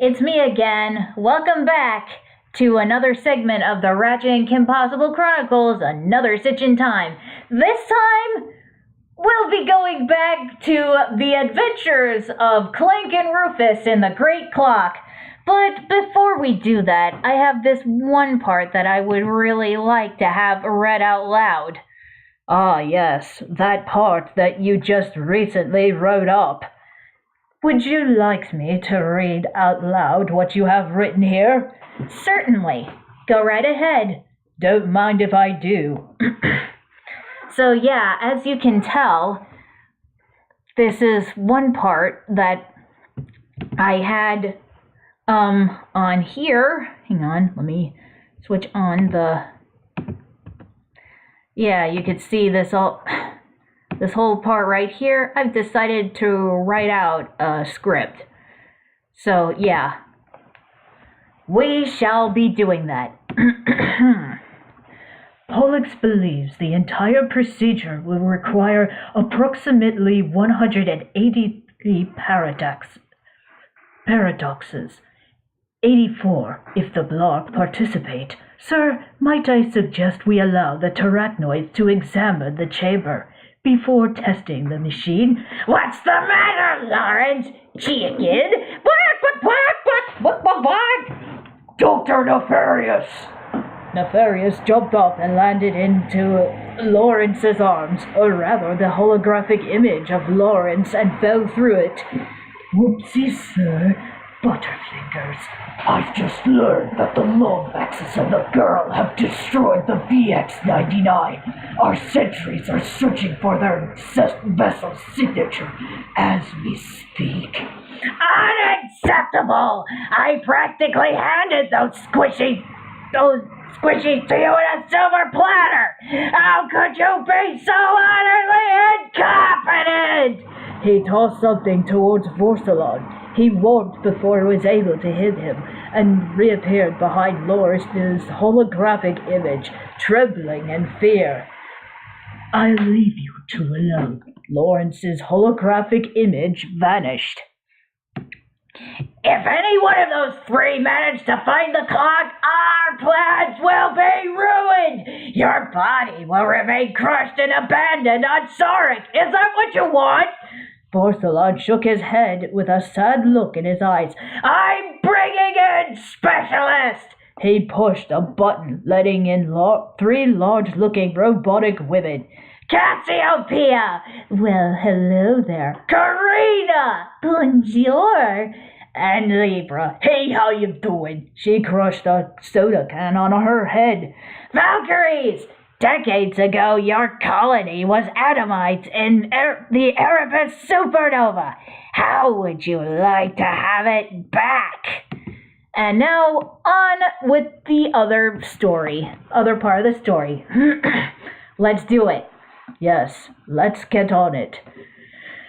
it's me again. Welcome back to another segment of the Ratchet and Kim Possible Chronicles, another Sitch in time. This time, we'll be going back to the adventures of Clank and Rufus in the Great Clock. But before we do that, I have this one part that I would really like to have read out loud. Ah, yes, that part that you just recently wrote up. Would you like me to read out loud what you have written here? Certainly. Go right ahead. Don't mind if I do. So yeah, as you can tell, this is one part that I had on here. Hang on, let me switch on the... Yeah, you could see this whole part right here. I've decided to write out a script. So, yeah. We shall be doing that. Pollux believes the entire procedure will require approximately 183 paradoxes. 84 if the Blark participate. Sir, might I suggest we allow the Terrachnoids to examine the chamber before testing the machine? What's the matter, Lawrence? Chicken? Quack! Dr. Nefarious! Nefarious jumped up and landed into Lawrence's arms, or rather the holographic image of Lawrence, and fell through it. Whoopsie, sir. Butterfingers, I've just learned that the Lombaxes and the girl have destroyed the VX-99. Our sentries are searching for their vessel's signature as we speak. Unacceptable! I practically handed those squishies to you in a silver platter! How could you be so utterly incompetent? He tossed something towards Vorsalon. He warped before it was able to hit him, and reappeared behind Lawrence's holographic image, trembling in fear. I'll leave you two alone. Lawrence's holographic image vanished. If any one of those three manage to find the clock, our plans will be ruined! Your body will remain crushed and abandoned on Saurik! Is that what you want? Borsalon shook his head with a sad look in his eyes. I'm bringing in specialists! He pushed a button, letting in three large-looking robotic women. Cassiopeia! Well, hello there. Karina! Bonjour! And Libra. Hey, how you doing? She crushed a soda can on her head. Valkyries! Decades ago, your colony was atomized in the Erebus supernova. How would you like to have it back? And now, on with the other part of the story. Let's do it. Yes, let's get on it.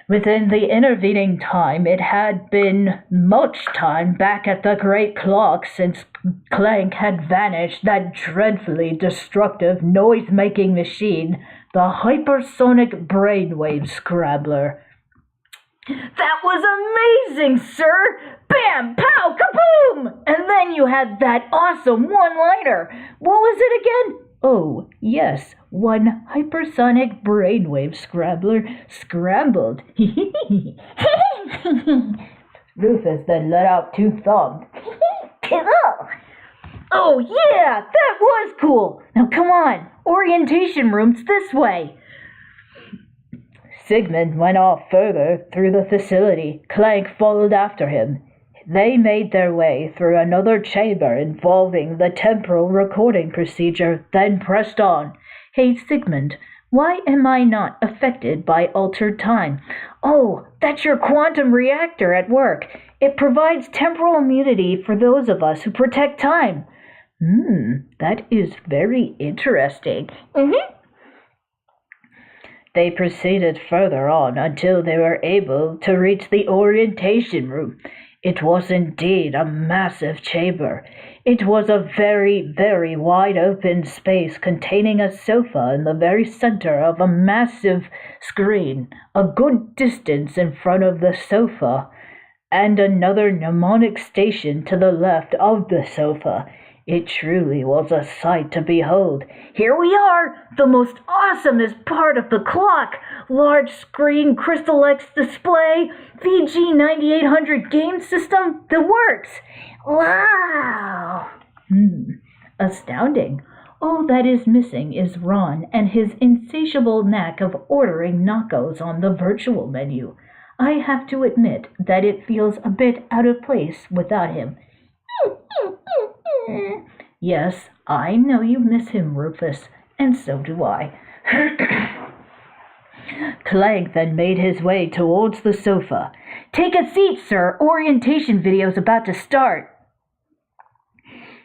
Within the intervening time, it had been much time back at the Great Clock since Clank had vanished, that dreadfully destructive noise-making machine, the hypersonic brainwave scrabbler. That was amazing, sir! Bam! Pow! Kaboom! And then you had that awesome one-liner. What was it again? Oh, yes, one hypersonic brainwave scrabbler scrambled. Rufus then let out two thumbs. Oh, yeah, that was cool. Now come on, orientation room's this way. Sigmund went off further through the facility. Clank followed after him. They made their way through another chamber involving the temporal recording procedure, then pressed on. Hey, Sigmund, why am I not affected by altered time? Oh, that's your quantum reactor at work. It provides temporal immunity for those of us who protect time. That is very interesting. They proceeded further on until they were able to reach the orientation room. It was indeed a massive chamber. It was a very, very wide open space containing a sofa in the very center of a massive screen, a good distance in front of the sofa. and another mnemonic station to the left of the sofa. It truly was a sight to behold. Here we are, the most awesomest part of the clock. Large screen Crystal X display, VG 9800 game system, the works. Wow! Astounding. All that is missing is Ron and his insatiable knack of ordering nachos on the virtual menu. I have to admit that it feels a bit out of place without him. Yes, I know you miss him, Rufus, and so do I. Clank then made his way towards the sofa. Take a seat, sir. Orientation video's about to start.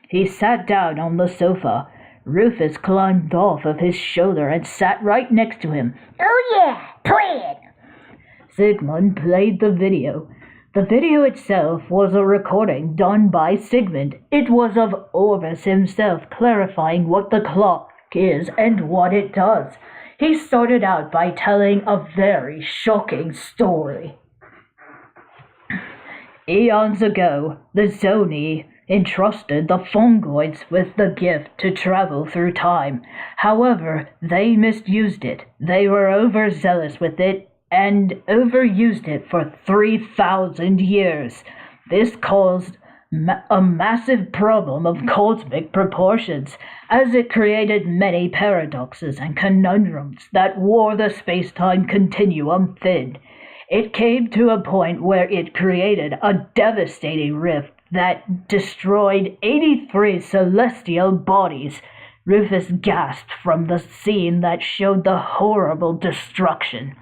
He sat down on the sofa. Rufus climbed off of his shoulder and sat right next to him. Oh yeah, play it! Sigmund played the video. The video itself was a recording done by Sigmund. It was of Orvus himself clarifying what the clock is and what it does. He started out by telling a very shocking story. Eons ago, the Zoni entrusted the fungoids with the gift to travel through time. However, they misused it. They were overzealous with it and overused it for 3,000 years. This caused a massive problem of cosmic proportions, as it created many paradoxes and conundrums that wore the space-time continuum thin. It came to a point where it created a devastating rift that destroyed 83 celestial bodies. Rufus gasped from the scene that showed the horrible destruction.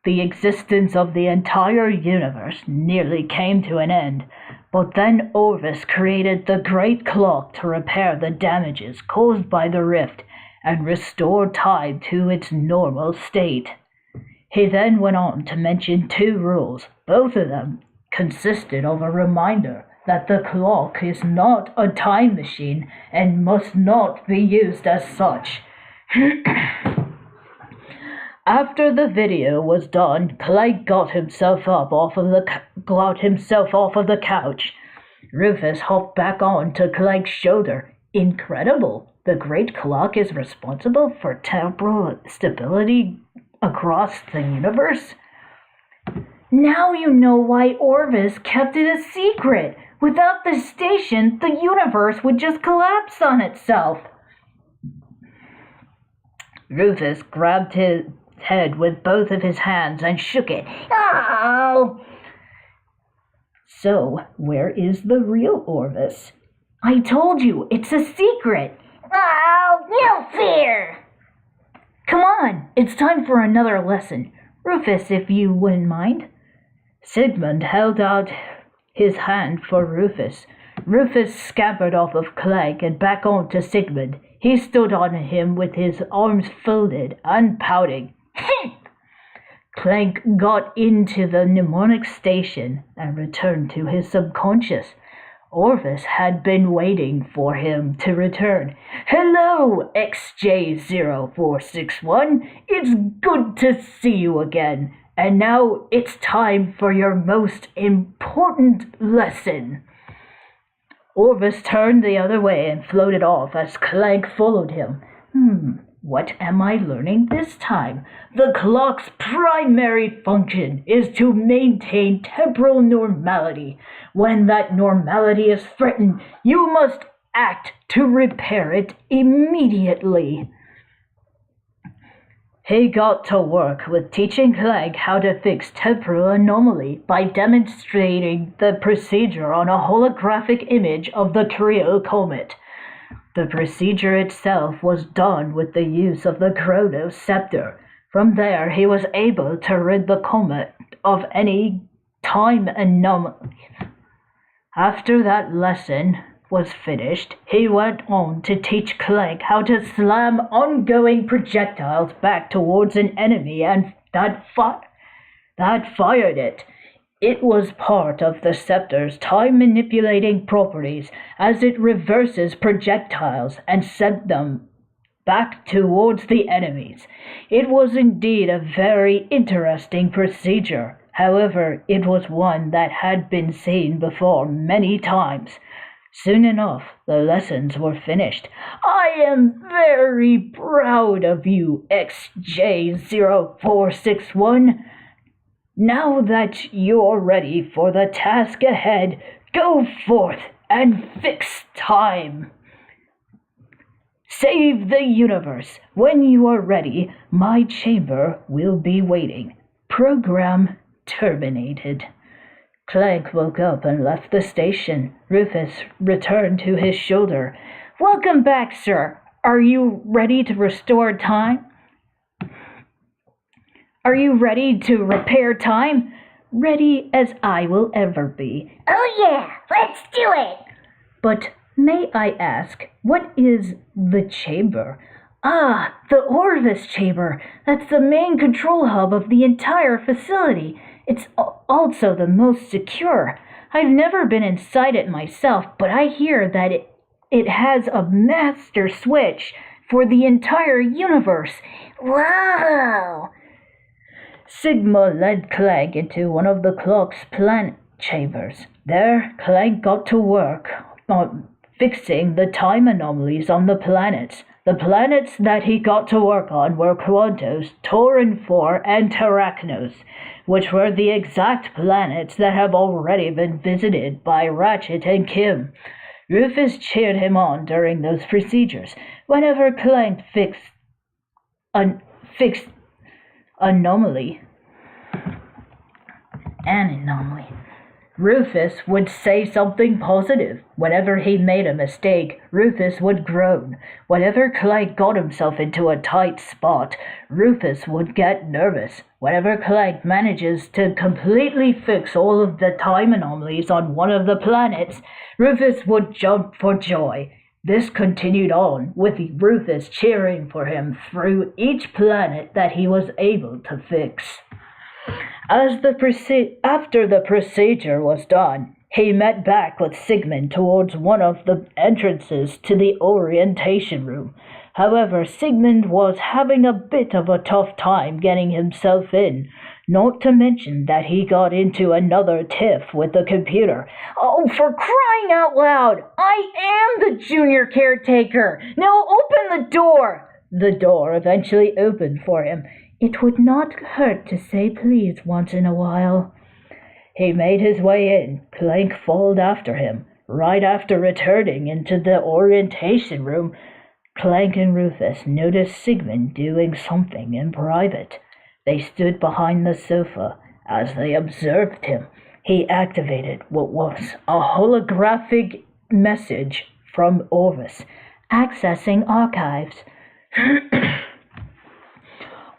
The existence of the entire universe nearly came to an end, but then Orvus created the Great Clock to repair the damages caused by the rift and restore time to its normal state. He then went on to mention 2 rules. Both of them consisted of a reminder that the clock is not a time machine and must not be used as such. After the video was done, Clank got himself off of the couch. Rufus hopped back on to Clank's shoulder. Incredible! The Great Clock is responsible for temporal stability across the universe? Now you know why Orvus kept it a secret. Without the station, the universe would just collapse on itself. Rufus grabbed his head with both of his hands and shook it. Oh! So, where is the real Orvus? I told you, it's a secret. Oh, no fear! Come on, it's time for another lesson. Rufus, if you wouldn't mind. Sigmund held out his hand for Rufus. Rufus scampered off of Clank and back on to Sigmund. He stood on him with his arms folded and pouting. Clank got into the mnemonic station and returned to his subconscious. Orvus had been waiting for him to return. Hello, XJ0461. It's good to see you again. And now it's time for your most important lesson. Orvus turned the other way and floated off as Clank followed him. What am I learning this time? The clock's primary function is to maintain temporal normality. When that normality is threatened, you must act to repair it immediately. He got to work with teaching Clank how to fix temporal anomaly by demonstrating the procedure on a holographic image of the Creo comet. The procedure itself was done with the use of the Chronos scepter. From there, he was able to rid the comet of any time anomaly. After that lesson was finished, he went on to teach Clank how to slam ongoing projectiles back towards an enemy and that fired it. It was part of the scepter's time-manipulating properties, as it reverses projectiles and sent them back towards the enemies. It was indeed a very interesting procedure. However, it was one that had been seen before many times. Soon enough, the lessons were finished. I am very proud of you, XJ0461. Now that you're ready for the task ahead, go forth and fix time. Save the universe. When you are ready, my chamber will be waiting. Program terminated. Clank woke up and left the station. Rufus returned to his shoulder. Welcome back, sir. Are you ready to restore time? Are you ready to repair time? Ready as I will ever be. Oh yeah, let's do it! But may I ask, what is the chamber? Ah, the Orvus chamber. That's the main control hub of the entire facility. It's also the most secure. I've never been inside it myself, but I hear that it has a master switch for the entire universe. Whoa! Sigma led Clank into one of the clock's planet chambers. There, Clank got to work on fixing the time anomalies on the planets. The planets that he got to work on were Quantos, Taurin 4, and Terrachnos, which were the exact planets that have already been visited by Ratchet and Kim. Rufus cheered him on during those procedures. Whenever Clank fixed an anomaly, Rufus would say something positive. Whenever he made a mistake, Rufus would groan. Whenever Clank got himself into a tight spot, Rufus would get nervous. Whenever Clank manages to completely fix all of the time anomalies on one of the planets, Rufus would jump for joy. This continued on, with Rufus cheering for him through each planet that he was able to fix. After the procedure was done, he met back with Sigmund towards one of the entrances to the orientation room. However, Sigmund was having a bit of a tough time getting himself in, not to mention that he got into another tiff with the computer. Oh, for crying out loud! I am the junior caretaker! Now open the door! The door eventually opened for him. It would not hurt to say please once in a while. He made his way in. Clank followed after him. Right after returning into the orientation room, Clank and Rufus noticed Sigmund doing something in private. They stood behind the sofa. As they observed him, he activated what was a holographic message from Orvus, accessing archives.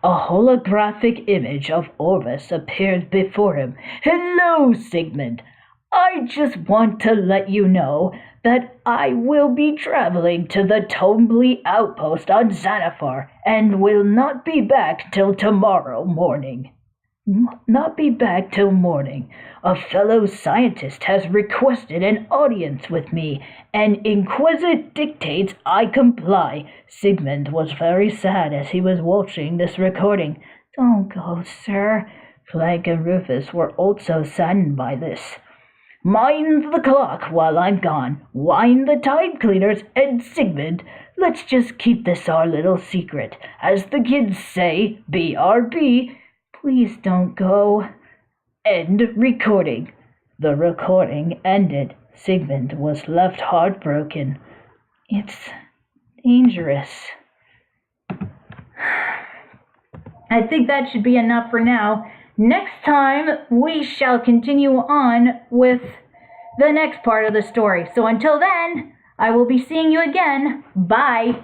A holographic image of Orvus appeared before him. Hello, Sigmund. I just want to let you know that I will be traveling to the Tombly outpost on Xanathar and will not be back till tomorrow morning. A fellow scientist has requested an audience with me, and Inquisit dictates I comply. Sigmund was very sad as he was watching this recording. Don't go, sir. Clank and Rufus were also saddened by this. Mind the clock while I'm gone. Wind the time cleaners, and Sigmund, let's just keep this our little secret. As the kids say, BRB. Please don't go. End recording. The recording ended. Sigmund was left heartbroken. It's dangerous. I think that should be enough for now. Next time, we shall continue on with the next part of the story. So until then, I will be seeing you again. Bye.